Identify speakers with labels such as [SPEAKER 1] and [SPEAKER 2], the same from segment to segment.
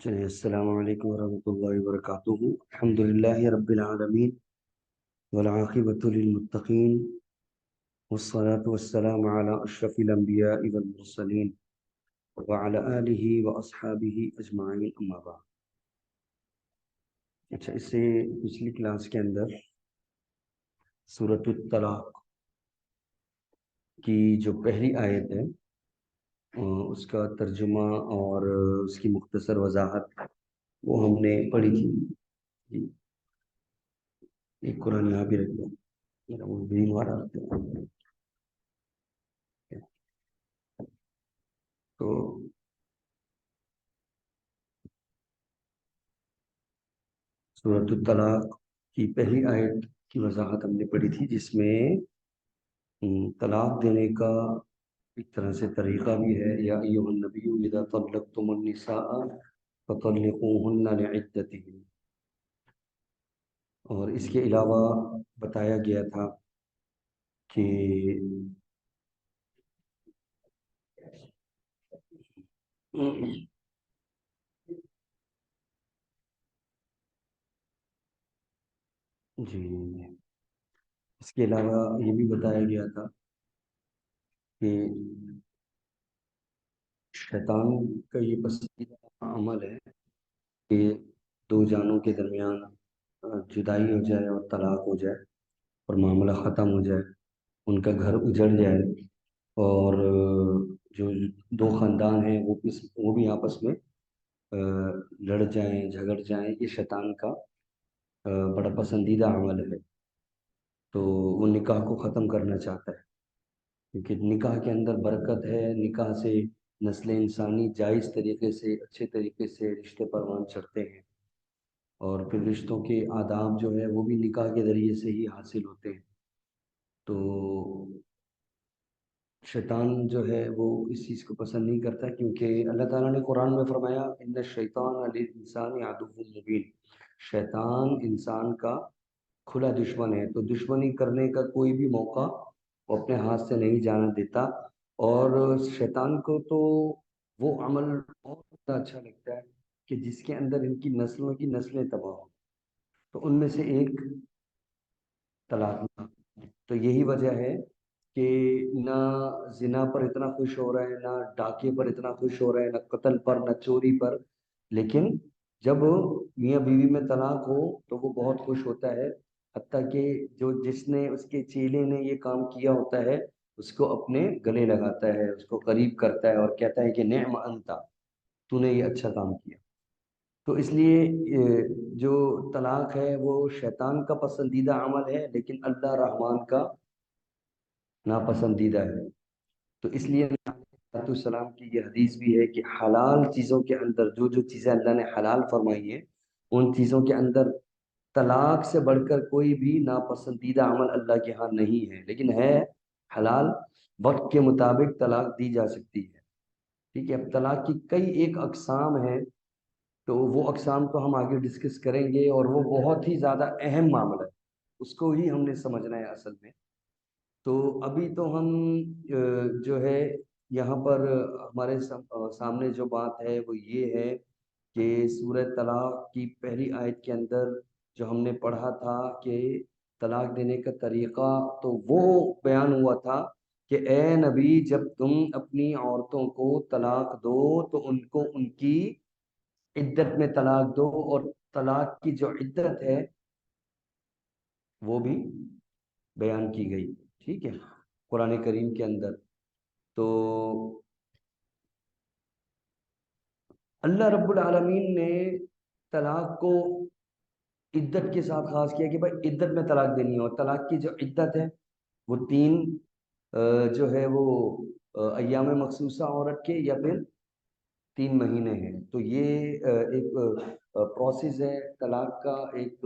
[SPEAKER 1] چلیے السلام علیکم ورحمۃ اللہ وبرکاتہ. الحمد للہ رب العالمین والعاقبۃ للمتقین والصلاة والسلام علی اشرف الانبیاء والمرسلین وعلی آلہ واصحابہ اجمعین اما بعد. اچھا، اس سے پچھلی کلاس کے اندر سورۃ الطلاق کی جو پہلی آیت ہے اس کا ترجمہ اور اس کی مختصر وضاحت وہ ہم نے پڑھی تھی. جی، ایک قرآن یہاں بھی رکھ دو، میرا وہ بھی ہمارا تو سورۃ الطلاق کی پہلی آیت کی وضاحت ہم نے پڑھی تھی، جس میں طلاق دینے کا ایک طرح سے طریقہ بھی ہے. یا ایھا النبی اذا طلقتم النساء فطلقوهن لعدتهن، اور اس کے علاوہ بتایا گیا تھا کہ جی، اس کے علاوہ یہ بھی بتایا گیا تھا کہ شیطان کا یہ پسندیدہ عمل ہے کہ دو جانوں کے درمیان جدائی ہو جائے اور طلاق ہو جائے اور معاملہ ختم ہو جائے، ان کا گھر اجڑ جائے، اور جو دو خاندان ہیں وہ بھی آپس میں لڑ جائیں، جھگڑ جائیں. یہ شیطان کا بڑا پسندیدہ عمل ہے. تو وہ نکاح کو ختم کرنا چاہتا ہے، کیونکہ نکاح کے اندر برکت ہے. نکاح سے نسل انسانی جائز طریقے سے، اچھے طریقے سے رشتے پروان چڑھتے ہیں، اور پھر رشتوں کے آداب جو ہے وہ بھی نکاح کے ذریعے سے ہی حاصل ہوتے ہیں. تو شیطان جو ہے وہ اس چیز کو پسند نہیں کرتا، کیونکہ اللہ تعالیٰ نے قرآن میں فرمایا ان الشیطان للانسان عدو مبین، شیطان انسان کا کھلا دشمن ہے. تو دشمنی کرنے کا کوئی بھی موقع وہ اپنے ہاتھ سے نہیں جانا دیتا. اور شیطان کو تو وہ عمل بہت زیادہ اچھا لگتا ہے کہ جس کے اندر ان کی نسلوں کی نسلیں تباہ ہوں. تو ان میں سے ایک طلاق. تو یہی وجہ ہے کہ نہ زنا پر اتنا خوش ہو رہا ہے، نہ ڈاکے پر اتنا خوش ہو رہا ہے، نہ قتل پر، نہ چوری پر. لیکن جب میاں بیوی میں طلاق ہو تو وہ بہت خوش ہوتا ہے، حتیٰ کہ جس نے اس کے چیلے نے یہ کام کیا ہوتا ہے اس کو اپنے گلے لگاتا ہے، اس کو قریب کرتا ہے اور کہتا ہے کہ نعم انت، تو نے یہ اچھا کام کیا. تو اس لیے جو طلاق ہے وہ شیطان کا پسندیدہ عمل ہے، لیکن اللہ رحمان کا ناپسندیدہ ہے. تو اس لیے علیہ السلام کی یہ حدیث بھی ہے کہ حلال چیزوں کے اندر جو چیزیں اللہ نے حلال فرمائی ہیں ان چیزوں کے اندر طلاق سے بڑھ کر کوئی بھی ناپسندیدہ عمل اللہ کے ہاں نہیں ہے. لیکن ہے حلال، وقت کے مطابق طلاق دی جا سکتی ہے. ٹھیک ہے. اب طلاق کی کئی ایک اقسام ہیں، تو وہ اقسام تو ہم آگے ڈسکس کریں گے، اور وہ بہت ہی زیادہ اہم معاملہ ہے، اس کو ہی ہم نے سمجھنا ہے اصل میں. تو ابھی تو ہم جو ہے یہاں پر ہمارے سامنے جو بات ہے وہ یہ ہے کہ سورہ طلاق کی پہلی آیت کے اندر جو ہم نے پڑھا تھا کہ طلاق دینے کا طریقہ، تو وہ بیان ہوا تھا کہ اے نبی جب تم اپنی عورتوں کو طلاق دو تو ان کو ان کی عدت میں طلاق دو، اور طلاق کی جو عدت ہے وہ بھی بیان کی گئی. ٹھیک ہے، قرآن کریم کے اندر. تو اللہ رب العالمین نے طلاق کو عدت کے ساتھ خاص کیا کہ بھائی عدت میں طلاق دینی ہے، اور طلاق کی جو عدت ہے وہ تین جو ہے وہ ایام مخصوصہ عورت کے یا پھر 3 مہینے ہیں. تو یہ ایک پروسیس ہے طلاق کا، ایک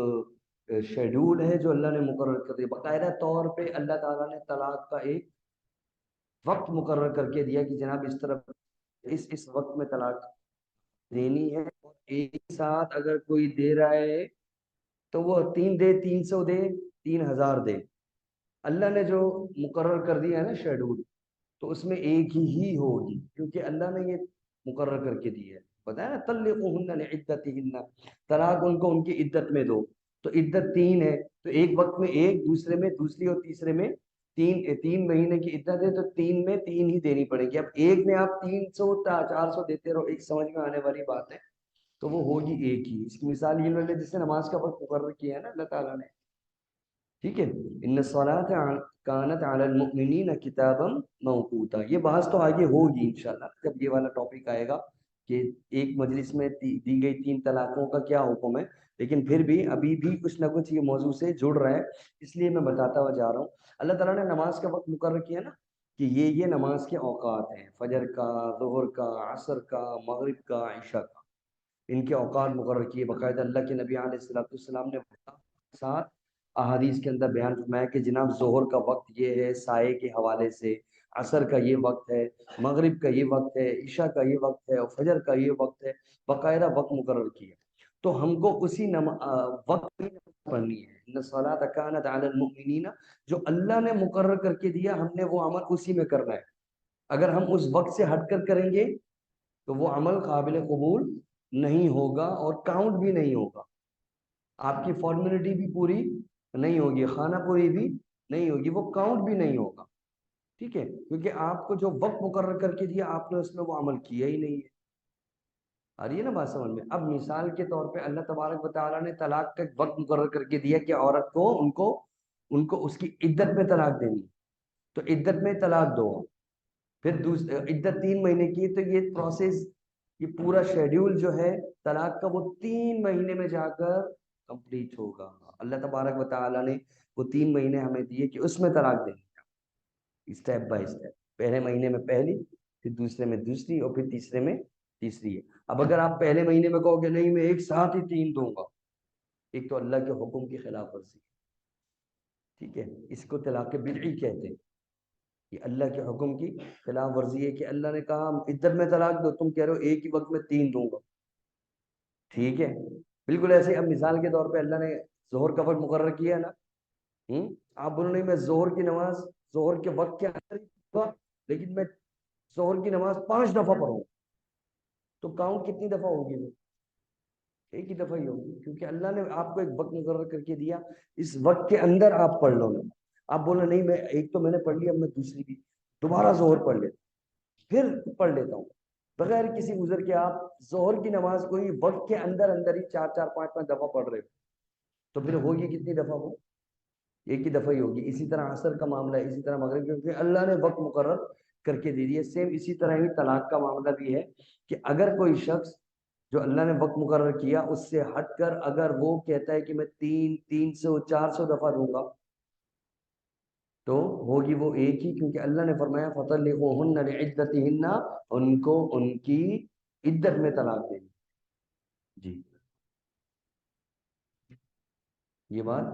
[SPEAKER 1] شیڈول ہے جو اللہ نے مقرر کر دیا. باقاعدہ طور پہ اللہ تعالیٰ نے طلاق کا ایک وقت مقرر کر کے دیا کہ جناب اس طرف اس وقت میں طلاق دینی ہے. اور ایک ساتھ اگر کوئی دے رہا ہے تو وہ 3 دے، 300 دے، 3000 دے. اللہ نے جو مقرر کر دیا ہے نا شیڈول، تو اس میں ایک ہی ہوگی، کیونکہ اللہ نے یہ مقرر کر کے دی ہے. بتایا نا طلقوهن لعدتهن، طلاق ان کو ان کی عدت میں دو. تو عدت 3 ہے، تو ایک وقت میں ایک، دوسرے میں دوسری، اور تیسرے میں 3 مہینے کی عدت ہے تو 3 میں 3 ہی دینی پڑے گی. اب ایک میں آپ 300 400 دیتے رہو، ایک سمجھ میں آنے والی بات ہے، تو وہ ہوگی ایک ہی. اس کی مثال یہ لے جس نے نماز کا وقت مقرر کیا ہے نا اللہ تعالیٰ نے. ٹھیک ہے، ان الصلاۃ کانت علی المؤمنین کتابا موقوتا. یہ بحث تو آگے ہوگی انشاءاللہ جب یہ والا ٹاپک آئے گا کہ ایک مجلس میں دی گئی 3 طلاقوں کا کیا حکم ہے. لیکن پھر بھی ابھی بھی کچھ نہ کچھ یہ موضوع سے جڑ رہا ہے، اس لیے میں بتاتا ہوا جا رہا ہوں. اللہ تعالیٰ نے نماز کا وقت مقرر کیا نا کہ یہ نماز کے اوقات ہیں، فجر کا، ظہر کا، عصر کا، مغرب کا، عشاء کا. ان کے اوقات مقرر کیے باقاعدہ. اللہ کے نبی علیہ السلام نے ساتھ احادیث کے اندر بیان فرمایا کہ جناب ظہر کا وقت یہ ہے سائے کے حوالے سے، عصر کا یہ وقت ہے، مغرب کا یہ وقت ہے، عشاء کا یہ وقت ہے، اور فجر کا یہ وقت ہے. باقاعدہ وقت مقرر کیا. تو ہم کو اسی وقت میں پڑھنی ہے. ان الصلاۃ کانت علی المؤمنین، جو اللہ نے مقرر کر کے دیا ہم نے وہ عمل اسی میں کرنا ہے. اگر ہم اس وقت سے ہٹ کر کریں گے تو وہ عمل قابل قبول نہیں ہوگا اور کاؤنٹ بھی نہیں ہوگا. آپ کی فارمیلٹی بھی پوری نہیں ہوگی، خانہ پوری بھی نہیں ہوگی، وہ کاؤنٹ بھی نہیں ہوگا. ٹھیک ہے، کیونکہ آپ کو جو وقت مقرر کر کے دیا آپ نے اس میں وہ عمل کیا ہی نہیں ہے. آ رہی ہے نا بات سمجھ میں؟ اب مثال کے طور پہ اللہ تبارک و تعالیٰ نے طلاق کا ایک وقت مقرر کر کے دیا کہ عورت کو ان کو اس کی عدت میں طلاق دینی. تو عدت میں طلاق دو، پھر عدت 3 مہینے کی، تو یہ پروسیس، یہ پورا شیڈیول جو ہے طلاق کا وہ 3 مہینے میں جا کر کمپلیٹ ہوگا. اللہ تبارک و تعالیٰ نے وہ 3 مہینے ہمیں دیے کہ اس میں طلاق دیں گے اسٹیپ بائی اسٹیپ. پہلے مہینے میں پہلی، پھر دوسرے میں دوسری، اور پھر تیسرے میں تیسری ہے. اب اگر آپ پہلے مہینے میں کہو کہ نہیں میں ایک ساتھ ہی 3 دوں گا، ایک تو اللہ کے حکم کی خلاف ورزی. ٹھیک ہے، اس کو طلاق بدعی کہتے ہیں. یہ اللہ کے حکم کی خلاف ورزی ہے کہ اللہ نے کہا عدت میں طلاق دو، تم کہہ رہے ہو ایک ہی وقت میں 3 دوں گا. ٹھیک ہے، بالکل ایسے. اب مثال کے طور پہ اللہ نے ظہر کا وقت مقرر کیا ہے نا، آپ بولو نہیں میں ظہر کی نماز ظہر کے وقت کے اندر ہی پڑھوں گا، لیکن میں ظہر کی نماز 5 دفعہ پڑھوں. تو کاؤنٹ کتنی دفعہ ہوگی؟ وہ ایک ہی دفعہ ہی ہوگی، کیونکہ اللہ نے آپ کو ایک وقت مقرر کر کے دیا، اس وقت کے اندر آپ پڑھ لو. آپ بولو نہیں میں ایک تو میں نے پڑھ لیا، اب میں دوسری بھی دوبارہ ظہر پڑھ لیتا پھر پڑھ لیتا ہوں بغیر کسی عذر کے. آپ ظہر کی نماز کو ہی وقت کے اندر ہی 4 4 5 5 دفعہ پڑھ رہے ہو، تو پھر ہوگی کتنی دفعہ؟ وہ ایک ہی دفعہ ہی ہوگی. اسی طرح عصر کا معاملہ ہے، اسی طرح مغرب، کیونکہ اللہ نے وقت مقرر کر کے دے دیا. سیم اسی طرح ہی طلاق کا معاملہ بھی ہے کہ اگر کوئی شخص جو اللہ نے وقت مقرر کیا اس سے ہٹ کر اگر وہ کہتا ہے کہ میں 300 400 دفعہ دوں گا تو ہوگی وہ ایک ہی، کیونکہ اللہ نے فرمایا فَطَلِّقُوهُنَّ لِعِدَّتِهِنَّ، ان کو ان کی عدت میں طلاق دیں. جی یہ بات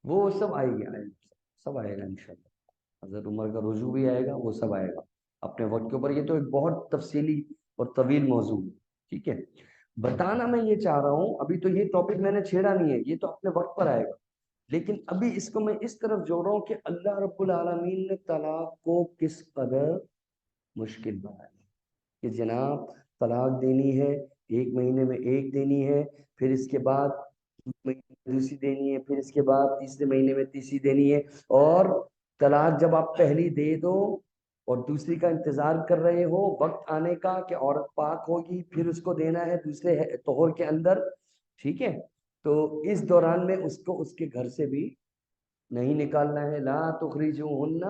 [SPEAKER 1] وہ سب آئے گا، سب آئے گا انشاءاللہ. حضرت عمر کا رجوع بھی آئے گا، وہ سب آئے گا اپنے وقت کے اوپر. یہ تو ایک بہت تفصیلی اور طویل موضوع ہے. ٹھیک ہے، بتانا میں یہ چاہ رہا ہوں، ابھی تو یہ ٹاپک میں نے چھیڑا نہیں ہے، یہ تو اپنے وقت پر آئے گا. لیکن ابھی اس کو میں اس طرف جوڑ رہا ہوں کہ اللہ رب العالمین نے طلاق کو کس قدر مشکل بنایا کہ جناب طلاق دینی ہے 1 مہینے میں ایک دینی ہے، پھر اس کے بعد دوسری دینی ہے، پھر اس کے بعد تیسرے مہینے میں تیسری دینی ہے. اور طلاق جب آپ پہلی دے دو اور دوسری کا انتظار کر رہے ہو وقت آنے کا کہ عورت پاک ہوگی، پھر اس کو دینا ہے دوسرے طہور کے اندر. ٹھیک ہے، تو اس دوران میں اس کو اس کے گھر سے بھی نہیں نکالنا ہے. لا تخرجوہن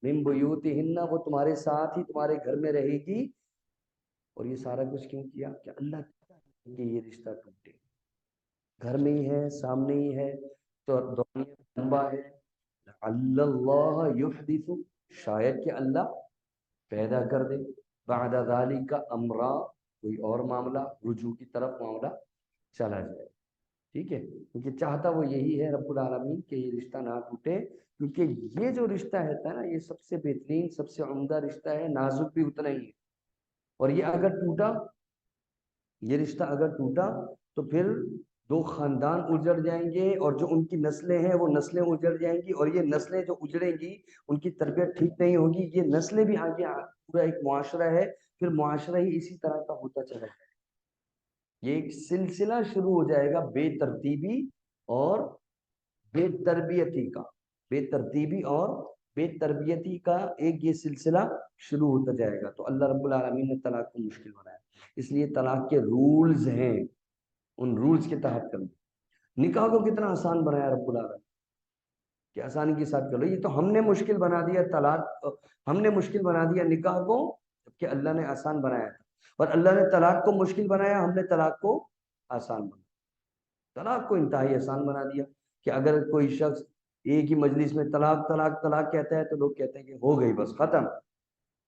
[SPEAKER 1] من بیوتہن، وہ تمہارے ساتھ ہی تمہارے گھر میں رہے گی. اور یہ سارا کچھ کیوں کیا؟ کہ اللہ کہ یہ رشتہ ٹوٹے. گھر میں ہی ہے، سامنے ہی ہے، تو دنیا لمبا ہے. اللہ یحدث، شاید کہ اللہ پیدا کر دے بعد ذالک کا امرا، کوئی اور معاملہ، رجوع کی طرف معاملہ چلا جائے. ٹھیک ہے، کیونکہ چاہتا وہ یہی ہے رب العالمین کہ یہ رشتہ نہ ٹوٹے. کیونکہ یہ جو رشتہ ہے نا یہ سب سے بہترین، سب سے عمدہ رشتہ ہے، نازک بھی اتنا ہی ہے. اور یہ اگر ٹوٹا، یہ رشتہ اگر ٹوٹا تو پھر 2 خاندان اجڑ جائیں گے، اور جو ان کی نسلیں ہیں وہ نسلیں اجڑ جائیں گی. اور یہ نسلیں جو اجڑیں گی ان کی تربیت ٹھیک نہیں ہوگی، یہ نسلیں بھی آگے پورا ایک معاشرہ ہے پھر معاشرہ ہی اسی طرح کا ہوتا چلا جائے. یہ ایک سلسلہ شروع ہو جائے گا بے ترتیبی اور بے تربیتی کا. بے ترتیبی اور بے تربیتی کا ایک یہ سلسلہ شروع ہوتا جائے گا. تو اللہ رب العالمین نے طلاق کو مشکل بنایا، اس لیے طلاق کے رولز ہیں، ان رولز کے تحت کرنا. نکاح کو کتنا آسان بنایا رب العالمین کہ آسانی کے ساتھ کرو. یہ تو ہم نے مشکل بنا دیا طلاق، ہم نے مشکل بنا دیا نکاح کو، جبکہ اللہ نے آسان بنایا تھا. اور اللہ نے طلاق کو مشکل بنایا، ہم نے طلاق کو آسان بنایا. طلاق کو انتہائی آسان بنا دیا کہ اگر کوئی شخص ایک ہی مجلس میں طلاق طلاق طلاق کہتا ہے تو لوگ کہتے ہیں کہ ہو گئی بس ختم.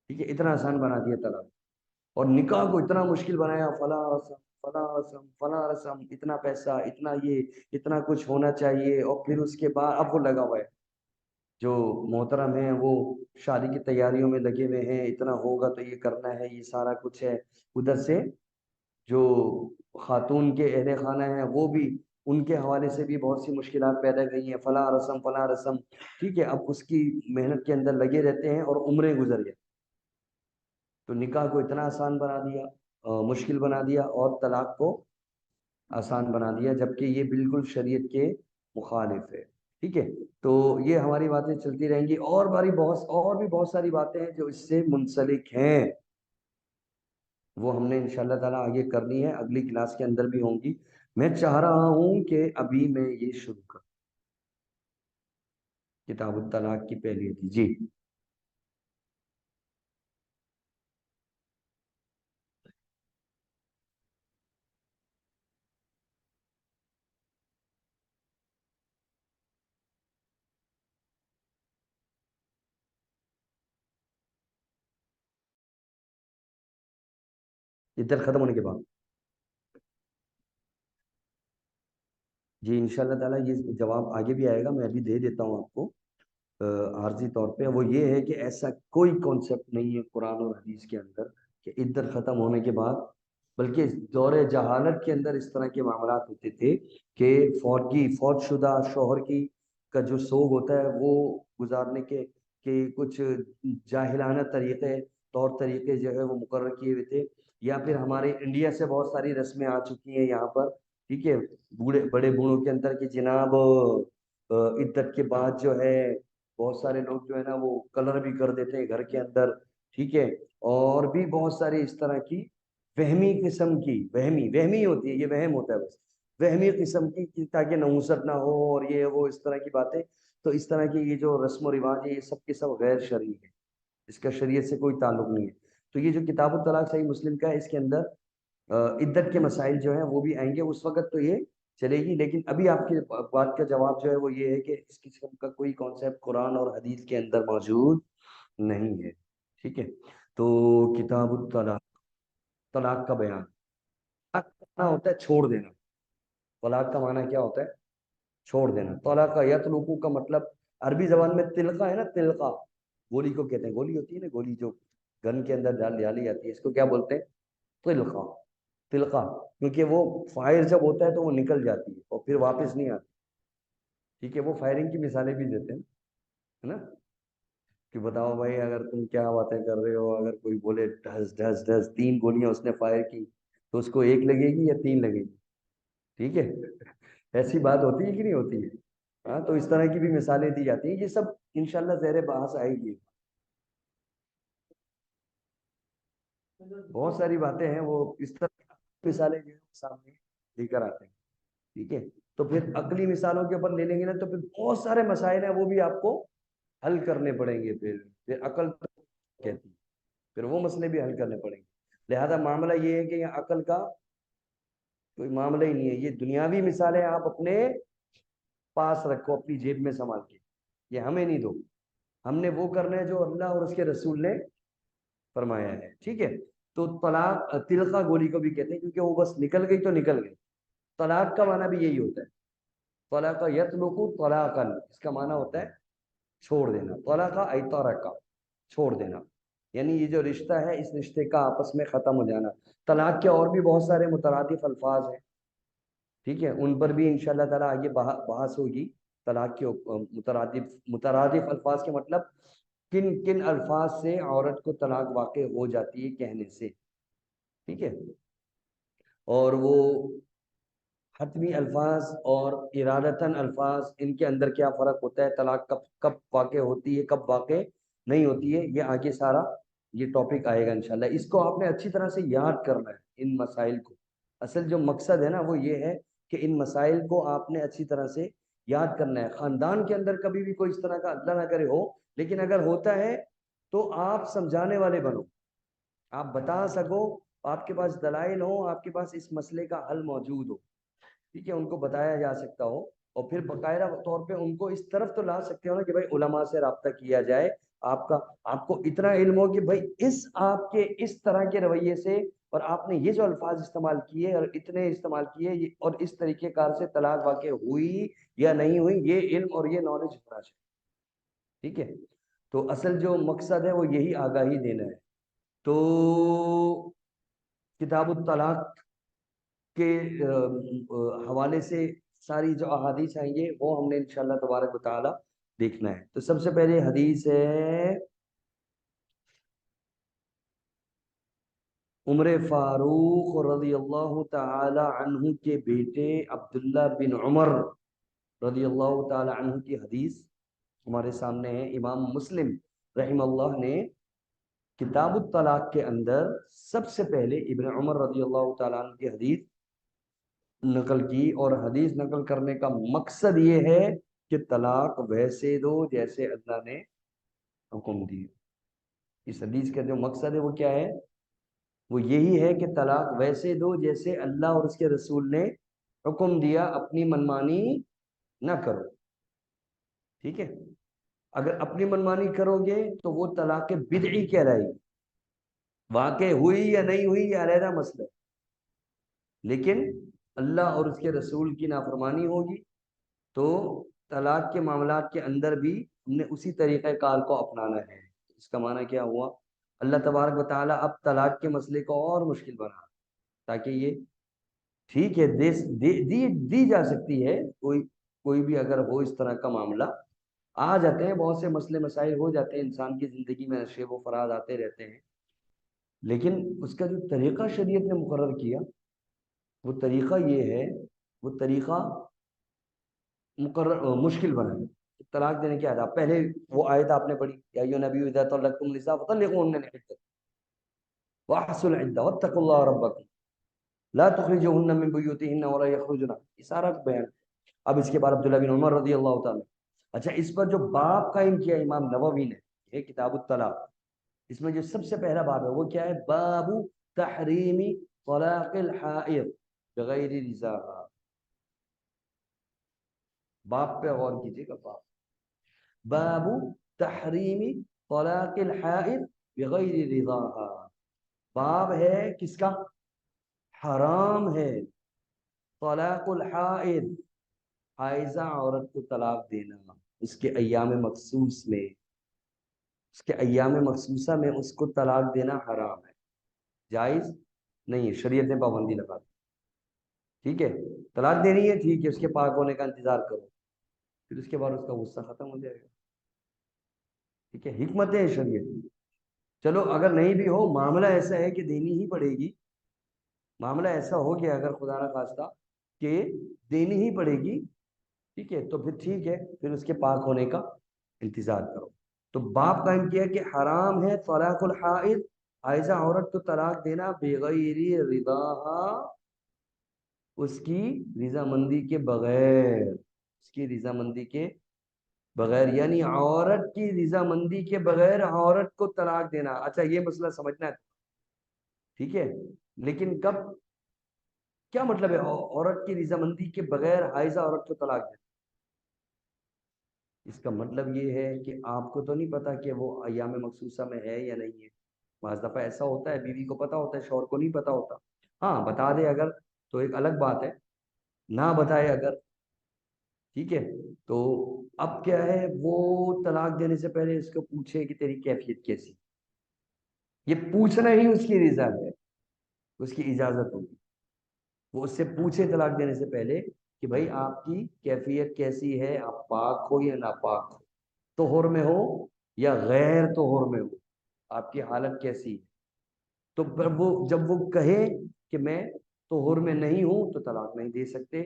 [SPEAKER 1] ٹھیک ہے، اتنا آسان بنا دیا طلاق. اور نکاح کو اتنا مشکل بنایا، فلاں رسم فلاں رسم فلاں رسم، اتنا پیسہ، اتنا یہ، اتنا کچھ ہونا چاہیے. اور پھر اس کے بعد اب وہ لگا ہوا ہے، جو محترم ہیں وہ شادی کی تیاریوں میں لگے ہوئے ہیں، اتنا ہوگا تو یہ کرنا ہے، یہ سارا کچھ ہے. ادھر سے جو خاتون کے اہل خانہ ہیں وہ بھی، ان کے حوالے سے بھی بہت سی مشکلات پیدا گئی ہیں، فلاں رسم فلاں رسم. ٹھیک ہے، اب اس کی محنت کے اندر لگے رہتے ہیں اور عمریں گزر گئے. تو نکاح کو اتنا آسان بنا دیا، مشکل بنا دیا، اور طلاق کو آسان بنا دیا، جبکہ یہ بالکل شریعت کے مخالف ہے. ٹھیک ہے، تو یہ ہماری باتیں چلتی رہیں گی، اور بھی بہت ساری باتیں ہیں جو اس سے منسلک ہیں، وہ ہم نے انشاءاللہ تعالیٰ آگے کرنی ہے، اگلی کلاس کے اندر بھی ہوں گی. میں چاہ رہا ہوں کہ ابھی میں یہ شروع کروں کتاب الطلاق کی پہلی تھی. جی عدت ختم ہونے کے بعد، جی انشاءاللہ تعالیٰ یہ جواب آگے بھی آئے گا، میں ابھی دے دیتا ہوں آپ کو عارضی طور پہ. وہ یہ ہے کہ ایسا کوئی کانسیپٹ نہیں ہے قرآن اور حدیث کے اندر کہ عدت ختم ہونے کے بعد، بلکہ دور جہالت کے اندر اس طرح کے معاملات ہوتے تھے کہ فوت شدہ شوہر کی کا جو سوگ ہوتا ہے وہ گزارنے کے کچھ جاہلانہ طریقے، طور طریقے جو ہے وہ مقرر کیے ہوئے تھے. یا پھر ہمارے انڈیا سے بہت ساری رسمیں آ چکی ہیں یہاں پر. ٹھیک ہے، بڑے بوڑھوں کے اندر کہ جناب عدت کے بعد جو ہے بہت سارے لوگ جو ہے نا وہ کلر بھی کر دیتے ہیں گھر کے اندر. ٹھیک ہے، اور بھی بہت ساری اس طرح کی وہمی قسم کی، وہمی ہوتی ہے، یہ وہم ہوتا ہے بس، وہمی قسم کی تاکہ نحوست نہ ہو اور یہ وہ اس طرح کی باتیں. تو اس طرح کی یہ جو رسم و رواج ہے یہ سب کے سب غیر شرعی ہے، اس کا شریعت سے کوئی تعلق نہیں ہے. تو یہ جو کتاب الطلاق صحیح مسلم کا ہے، اس کے اندر عدت کے مسائل جو ہیں وہ بھی آئیں گے اس وقت، تو یہ چلے گی. لیکن ابھی آپ کی بات کا جواب جو ہے وہ یہ ہے کہ اس قسم کا کوئی کانسیپٹ قرآن اور حدیث کے اندر موجود نہیں ہے. ٹھیک ہے، تو کتاب الطلاق، طلاق کا بیان. طلاق کا معنی ہوتا ہے چھوڑ دینا. طلاق کا معنی کیا ہوتا ہے؟ چھوڑ دینا. طلاق کا یطلقو کا مطلب عربی زبان میں تلقا ہے نا، تلقا گولی کو کہتے ہیں، گولی ہوتی ہے نا، گولی جو گن کے اندر ڈالی جاتی ہے، اس کو کیا بولتے ہیں؟ تلقا. تلقا کیونکہ وہ فائر جب ہوتا ہے تو وہ نکل جاتی ہے اور پھر واپس نہیں آتی. ٹھیک ہے، وہ فائرنگ کی مثالیں بھی دیتے ہیں، ہے نا، کہ بتاؤ بھائی اگر تم کیا باتیں کر رہے ہو، اگر کوئی بولے ڈھس ڈھس ڈھس 3 گولیاں اس نے فائر کی تو اس کو 1 لگے گی یا 3 لگے گی؟ ٹھیک ہے، ایسی بات ہوتی ہے کہ نہیں ہوتی ہے؟ ہاں، تو اس طرح کی بھی مثالیں دی جاتی ہیں. یہ سب انشاءاللہ زیر بحث آئے گی. بہت ساری باتیں ہیں، وہ اس طرح کی مثالیں جو ہے وہ سامنے لے کر آتے ہیں. ٹھیک ہے، تو پھر عقلی مثالوں کے اوپر لے لیں گے نا تو پھر بہت سارے مسائل ہیں وہ بھی آپ کو حل کرنے پڑیں گے. پھر عقل کہتی ہے، پھر وہ مسئلے بھی حل کرنے پڑیں گے. لہذا معاملہ یہ ہے کہ یہ عقل کا کوئی معاملہ ہی نہیں ہے. یہ دنیاوی مثالیں آپ اپنے پاس رکھو، اپنی جیب میں سنبھال کے، یہ ہمیں نہیں دو. ہم نے وہ کرنا ہے جو اللہ اور اس کے رسول نے فرمایا ہے. ٹھیک ہے، تو طلاق تلخا گولی کو بھی کہتے ہیں کیونکہ وہ بس نکل گئی تو نکل گئی. طلاق کا معنی بھی یہی ہوتا ہے. طلاق یطلق طلاقا، اس کا معنی ہوتا ہے چھوڑ دینا. طلاق ای طرقا، چھوڑ دینا، یعنی یہ جو رشتہ ہے اس رشتے کا آپس میں ختم ہو جانا. طلاق کے اور بھی بہت سارے مترادف الفاظ ہیں. ٹھیک ہے، ان پر بھی انشاءاللہ تعالیٰ آگے بحث ہوگی. طلاق کے مترادف الفاظ کے مطلب کن کن الفاظ سے عورت کو طلاق واقع ہو جاتی ہے کہنے سے، ٹھیک ہے، اور وہ حتمی الفاظ اور ارادتاً الفاظ، ان کے اندر کیا فرق ہوتا ہے، طلاق کب کب واقع ہوتی ہے، کب واقع نہیں ہوتی ہے، یہ آگے سارا یہ ٹاپک آئے گا انشاءاللہ۔ اس کو آپ نے اچھی طرح سے یاد کرنا ہے ان مسائل کو۔ اصل جو مقصد ہے نا وہ یہ ہے کہ ان مسائل کو آپ نے اچھی طرح سے یاد کرنا ہے۔ خاندان کے اندر کبھی بھی کوئی اس طرح کا اللہ نہ کرے ہو، لیکن اگر ہوتا ہے تو آپ سمجھانے والے بنو، آپ بتا سکو، آپ کے پاس دلائل ہو، آپ کے پاس اس مسئلے کا حل موجود ہو، ٹھیک ہے، ان کو بتایا جا سکتا ہو، اور پھر باقاعدہ طور پہ ان کو اس طرف تو لا سکتے ہو نا کہ بھائی علماء سے رابطہ کیا جائے، آپ کو اتنا علم ہو کہ بھائی آپ کے اس طرح کے رویے سے، اور آپ نے یہ جو الفاظ استعمال کیے اور اتنے استعمال کیے اور اس طریقے کار سے طلاق واقع ہوئی یا نہیں ہوئی، یہ علم اور یہ نالج ہونا چاہیے، ٹھیک ہے۔ تو اصل جو مقصد ہے وہ یہی آگاہی دینا ہے۔ تو کتاب الطلاق کے حوالے سے ساری جو احادیث آئیں گے وہ ہم نے انشاءاللہ تبارک و تعالی دیکھنا ہے۔ تو سب سے پہلے حدیث ہے عمر فاروق رضی اللہ تعالی عنہ کے بیٹے عبداللہ بن عمر رضی اللہ تعالی عنہ کی حدیث ہمارے سامنے ہے۔ امام مسلم رحم اللہ نے کتاب الطلاق کے اندر سب سے پہلے ابن عمر رضی اللہ تعالیٰ عنہ کی حدیث نقل کی، اور حدیث نقل کرنے کا مقصد یہ ہے کہ طلاق ویسے دو جیسے اللہ نے حکم دی۔ اس حدیث کا جو مقصد ہے وہ کیا ہے؟ وہ یہی ہے کہ طلاق ویسے دو جیسے اللہ اور اس کے رسول نے حکم دیا، اپنی منمانی نہ کرو، ٹھیک ہے۔ اگر اپنی منمانی کرو گے تو وہ طلاق بدعی کہلائے گی، واقع ہوئی یا نہیں ہوئی یہ علیحدہ مسئلہ ہے، لیکن اللہ اور اس کے رسول کی نافرمانی ہوگی تو طلاق کے معاملات کے اندر بھی ہم نے اسی طریقہ کار کو اپنانا ہے۔ اس کا معنی کیا ہوا؟ اللہ تبارک و تعالیٰ اب طلاق کے مسئلے کو اور مشکل بنا تاکہ یہ ٹھیک ہے دی جا سکتی ہے، کوئی بھی اگر ہو اس طرح کا معاملہ آ جاتے ہیں، بہت سے مسئلے مسائل ہو جاتے ہیں انسان کی زندگی میں، نشیب و فراز آتے رہتے ہیں، لیکن اس کا جو طریقہ شریعت نے مقرر کیا وہ طریقہ یہ ہے، وہ طریقہ مشکل بنا ہے۔ طلاق دینے کی آداب پہلے وہ آیت آپ نے پڑھی، یا ایھا النبی اذا طلقتم النساء فطلقوهن لعدتهن واحصوا العدة واتقوا الله ربكم لا تخرجوهن من بيوتهن ولا يخرجن، یہ سارا بیان۔ اب اس کے بعد عبداللہ بن عمر رضی اللہ تعالیٰ، اچھا اس پر جو باب قائم کیا امام نووی نے، یہ کتاب الطلاق، اس میں جو سب سے پہلا باب ہے وہ کیا ہے؟ باب تحریم طلاق الحائض بغیر رضاها۔ باب پہ غور کیجیے گا، باب تحریم طلاق الحائض بغیر رضاها، باب ہے کس کا؟ حرام ہے طلاق الحائض، حائضہ عورت کو طلاق دینا اس کے ایام مخصوص میں، اس کے ایام مخصوصہ میں اس کو طلاق دینا حرام ہے، جائز نہیں ہے، شریعت نے پابندی لگا دی، ٹھیک ہے۔ طلاق دینی ہے، ٹھیک ہے، اس کے پاک ہونے کا انتظار کرو، پھر اس کے بعد اس کا غصہ ختم ہو جائے گا، ٹھیک ہے، حکمت ہے شریعت۔ چلو اگر نہیں بھی ہو، معاملہ ایسا ہے کہ دینی ہی پڑے گی، معاملہ ایسا ہو گیا اگر خدا نہ خواستہ کہ دینی ہی پڑے گی، ٹھیک ہے، تو پھر ٹھیک ہے، پھر اس کے پاک ہونے کا انتظار کرو۔ تو باپ قائم کیا کہ حرام ہے طلاق الحائض، حائضہ عورت کو طلاق دینا بغیر رضاها، اس کی رضامندی کے بغیر، اس کی رضامندی کے بغیر، یعنی عورت کی رضامندی کے بغیر عورت کو طلاق دینا۔ اچھا یہ مسئلہ سمجھنا ہے، ٹھیک ہے، لیکن کب، کیا مطلب ہے عورت کی رضامندی کے بغیر حائضہ عورت کو طلاق دینا؟ اس کا مطلب یہ ہے کہ آپ کو تو نہیں پتا کہ وہ ایام مخصوصہ میں ہے یا نہیں ہے، بعض دفعہ ایسا ہوتا ہے بیوی کو پتا ہوتا ہے، شوہر کو نہیں پتا ہوتا، ہاں بتا دے اگر تو ایک الگ بات ہے، نہ بتائے اگر، ٹھیک ہے، تو اب کیا ہے، وہ طلاق دینے سے پہلے اس کو پوچھے کہ تیری کیفیت کیسی، یہ پوچھنا ہی اس کی رضا ہے، اس کی اجازت ہوگی، وہ اس سے پوچھے طلاق دینے سے پہلے کہ بھائی آپ کی کیفیت کیسی ہے، آپ پاک ہو یا ناپاک ہو، طہر میں ہو یا غیر طہور میں ہو، آپ کی حالت کیسی ہے، تو وہ جب وہ کہے کہ میں طہور میں نہیں ہوں تو طلاق نہیں دے سکتے۔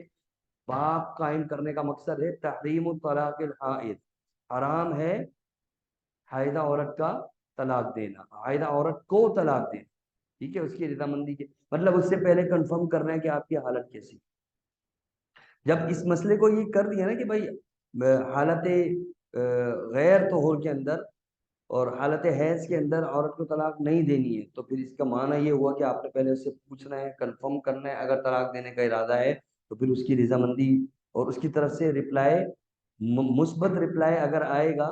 [SPEAKER 1] باب قائم کرنے کا مقصد ہے تحریم الطلاق الحائض، حرام ہے حائضہ عورت کا طلاق دینا، حائضہ عورت کو طلاق دینا، ٹھیک ہے، اس کی رضامندی کے مطلب اس سے پہلے کنفرم کرنا ہے کہ آپ کی حالت کیسی۔ جب اس مسئلے کو یہ کر دیا نا کہ بھائی حالت غیر طہور کے اندر اور حالت حیض کے اندر عورت کو طلاق نہیں دینی ہے، تو پھر اس کا معنی یہ ہوا کہ آپ نے پہلے اس سے پوچھنا ہے، کنفرم کرنا ہے، اگر طلاق دینے کا ارادہ ہے تو پھر اس کی رضامندی اور اس کی طرف سے رپلائی، مثبت رپلائی اگر آئے گا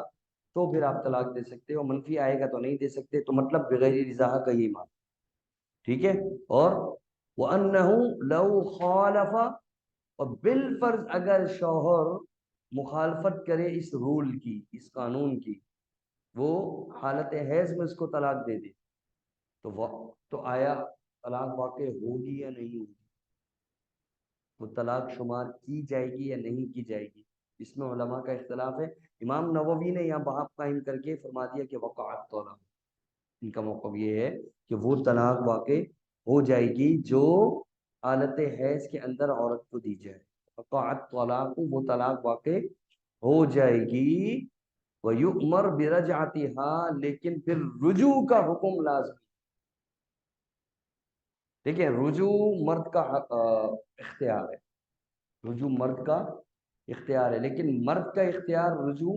[SPEAKER 1] تو پھر آپ طلاق دے سکتے ہو، منفی آئے گا تو نہیں دے سکتے، تو مطلب بغیر رضا کا یہ مان، ٹھیک ہے۔ اور وَأَنَّهُ لَوْ خَالَفَ، اور بالفرض اگر شوہر مخالفت کرے اس رول کی، اس قانون کی، وہ حالت حیض میں اس کو طلاق دے دے، تو آیا طلاق واقع ہوگی یا نہیں ہوگی، وہ طلاق شمار کی جائے گی یا نہیں کی جائے گی، اس میں علماء کا اختلاف ہے۔ امام نووی نے یہاں باب قائم کر کے فرما دیا کہ وقعت طلاق، ان کا موقف یہ ہے کہ وہ طلاق واقع ہو جائے گی جو حالت حیض کے اندر عورت کو دی جائے، وقعت طلاق، وہ طلاق واقع ہو جائے گی، وَيُؤْمَرْ بِرَجْعَتِهَا، لیکن پھر رجوع کا حکم لازم، دیکھیں رجوع مرد کا اختیار ہے، رجوع مرد کا اختیار ہے، لیکن مرد کا اختیار رجوع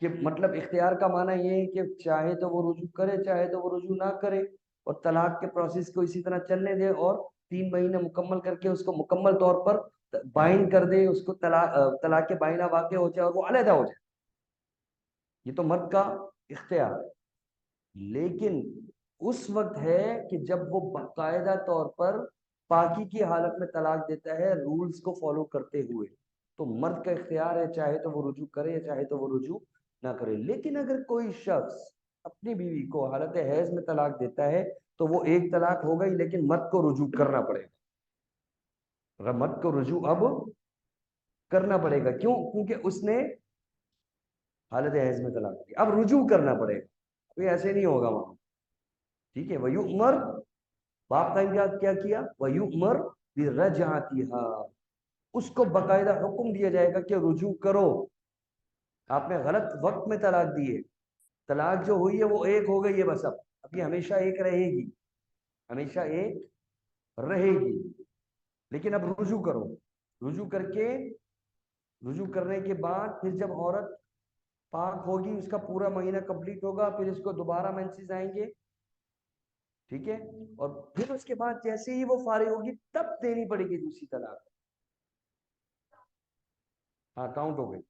[SPEAKER 1] کہ مطلب اختیار کا معنی یہ ہے کہ چاہے تو وہ رجوع کرے، چاہے تو وہ رجوع نہ کرے، اور طلاق کے پروسیس کو اسی طرح چلنے دے، اور 3 مہینے مکمل کر کے اس کو مکمل طور پر بائن کر دے، اس کو طلاق کے بائنہ واقع ہو جائے اور وہ علیحدہ ہو جائے، یہ تو مرد کا اختیار ہے۔ لیکن اس وقت ہے کہ جب وہ باقاعدہ طور پر پاکی کی حالت میں طلاق دیتا ہے رولز کو فالو کرتے ہوئے، تو مرد کا اختیار ہے، چاہے تو وہ رجوع کرے چاہے تو وہ رجوع نہ کرے۔ لیکن اگر کوئی شخص اپنی بیوی کو حالت حیض میں طلاق دیتا ہے تو وہ ایک طلاق ہو گئی، لیکن مرد کو رجوع کرنا پڑے گا، اگر مرد کو رجوع اب کرنا پڑے گا، کیوں؟ کیونکہ اس نے حالت حیض میں طلاق دی، اب رجوع کرنا پڑے گا، کوئی ایسے نہیں ہوگا وہاں، ٹھیک ہے۔ وَيُؤْمَرْ، باپ نے کیا کیا، وَيُؤْمَرْ بِرَجْعَتِهَا، اس کو باقاعدہ حکم دیا جائے گا کہ رجوع کرو، آپ نے غلط وقت میں طلاق دی ہے، طلاق جو ہوئی ہے وہ ایک ہو گئی ہے، بس اب یہ ہمیشہ ایک رہے گی، ہمیشہ ایک رہے گی، لیکن اب رجوع کرو، رجوع کر کے، رجوع کرنے کے بعد پھر جب عورت پاک ہوگی، اس کا پورا مہینہ کمپلیٹ ہوگا، پھر اس کو دوبارہ مینسز آئیں گے، ٹھیک ہے، اور پھر اس کے بعد جیسے ہی وہ فارغ ہوگی تب دینی پڑے گی دوسری طلاق، ہاں کاؤنٹ ہو گئی،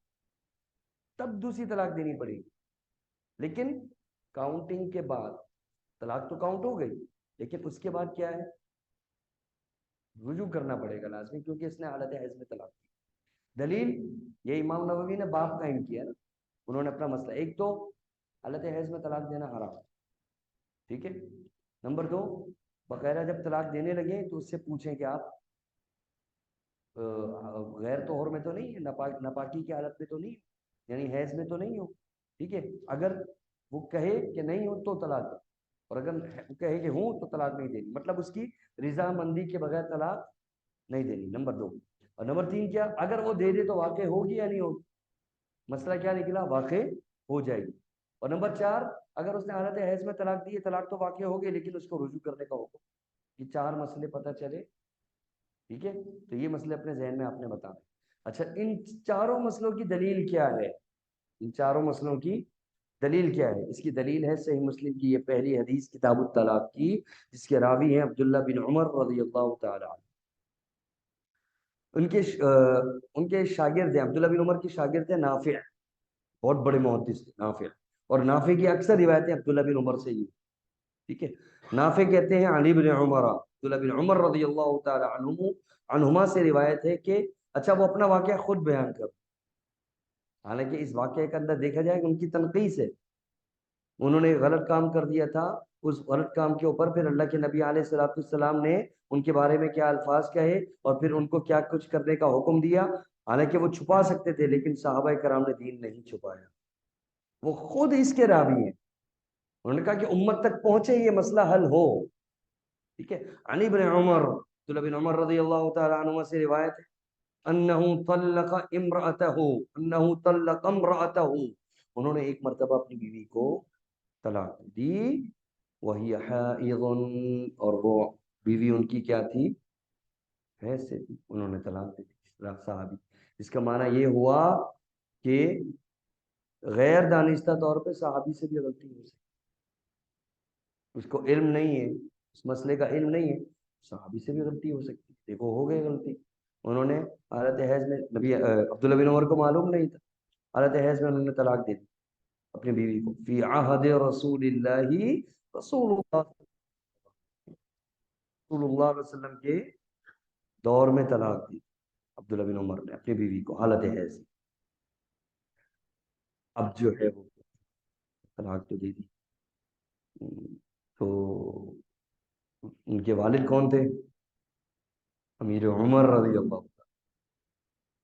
[SPEAKER 1] تب دوسری طلاق دینی پڑے گی، لیکن کاؤنٹنگ کے بعد طلاق تو کاؤنٹ ہو گئی، لیکن اس کے بعد کیا ہے، رجوع کرنا پڑے گا لازمی، کیونکہ اس نے حالت حیض میں طلاق دی۔ دلیل یہ امام نووی نے باب قائم کیا نا، انہوں نے اپنا مسئلہ، ایک تو حالت حیض میں طلاق دینا حرام، ٹھیک ہے، نمبر 2 بقیرہ جب طلاق دینے لگے تو اس سے پوچھیں کہ آپ غیر طہور میں تو نہیں ہے، ناپاکی کی حالت میں تو نہیں، یعنی حیض میں تو نہیں ہو، ٹھیک ہے، اگر وہ کہے کہ نہیں ہو تو طلاق دو، اور اگر وہ کہے کہ ہوں تو طلاق نہیں دینی، مطلب اس کی رضامندی کے بغیر طلاق نہیں دینی، نمبر 2۔ اور نمبر 3 کیا، اگر وہ دے دے تو واقع ہوگی یا نہیں ہوگی، مسئلہ کیا نکلا، واقع ہو جائے گی۔ اور نمبر 4، اگر اس نے حالت حیض میں طلاق دی ہے، طلاق تو واقع ہو گئی، لیکن اس کو رجوع کرنے کا حکم، یہ 4 مسئلے پتہ چلے، ٹھیک ہے، تو یہ مسئلے اپنے ذہن میں آپ نے بتانا۔ اچھا، ان چاروں مسئلوں کی دلیل کیا ہے، ان چاروں مسئلوں کی دلیل کیا ہے؟ اس کی دلیل ہے صحیح مسلم کی یہ پہلی حدیث کتاب الطلاق کی، جس کے راوی ہیں عبداللہ بن عمر رضی اللہ تعالی عنہ، ان کے شاگرد ہیں، عبداللہ بن عمر کے شاگرد ہیں نافع، بہت بڑے محدث تھے نافع، اور نافع کی اکثر روایتیں عبداللہ بن عمر سے ہی، ٹھیک ہے، نافع کہتے ہیں علی بن عمر، عبداللہ بن عمر رضی اللہ تعالی عنہما سے روایت ہے کہ اچھا وہ اپنا واقعہ خود بیان کر، حالانکہ اس واقعے کے اندر دیکھا جائے کہ ان کی تنقیص ہے، انہوں نے غلط کام کر دیا تھا، اس غلط کام کے اوپر پھر اللہ کے نبی علیہ الصلوۃ والسلام نے ان کے بارے میں کیا الفاظ کہے، اور پھر ان کو کیا کچھ کرنے کا حکم دیا، حالانکہ وہ چھپا سکتے تھے، لیکن صحابہ کرام نے دین نہیں چھپایا، وہ خود اس کے راوی ہیں. انہوں نے کہا کہ امت تک پہنچے یہ مسئلہ حل ہو. ٹھیک ہے. عن ابن عمر، عبداللہ بن عمر رضی اللہ تعالی عنہ سے روایت ہے انہ طلق امرأتہ، انہوں نے ایک مرتبہ اپنی بیوی کو طلاق دی. وہی حائض، اور وہ بیوی ان کی کیا تھی؟ حیض سے تھی. انہوں نے طلاق دی صحابی. اس کا معنی یہ ہوا کہ غیر دانستہ طور پہ صحابی سے بھی غلطی ہو سکتی، اس کو علم نہیں ہے، اس مسئلے کا علم نہیں ہے، صحابی سے بھی غلطی ہو سکتی. دیکھو ہو گئی غلطی. انہوں نے حالت حیض میں، نبی عبداللہ بن عمر کو معلوم نہیں تھا، حالت حیض میں انہوں نے طلاق دے دی اپنی بیوی کو. فی عہد رسول اللہ، رسول اللہ علیہ وسلم کے دور میں طلاق دی عبداللہ بن عمر نے اپنی بیوی کو حالت حیض. اب جو ہے وہ طلاق تو دے دی. تو ان کے والد کون تھے؟ امیر عمر رضی اللہ عنہ.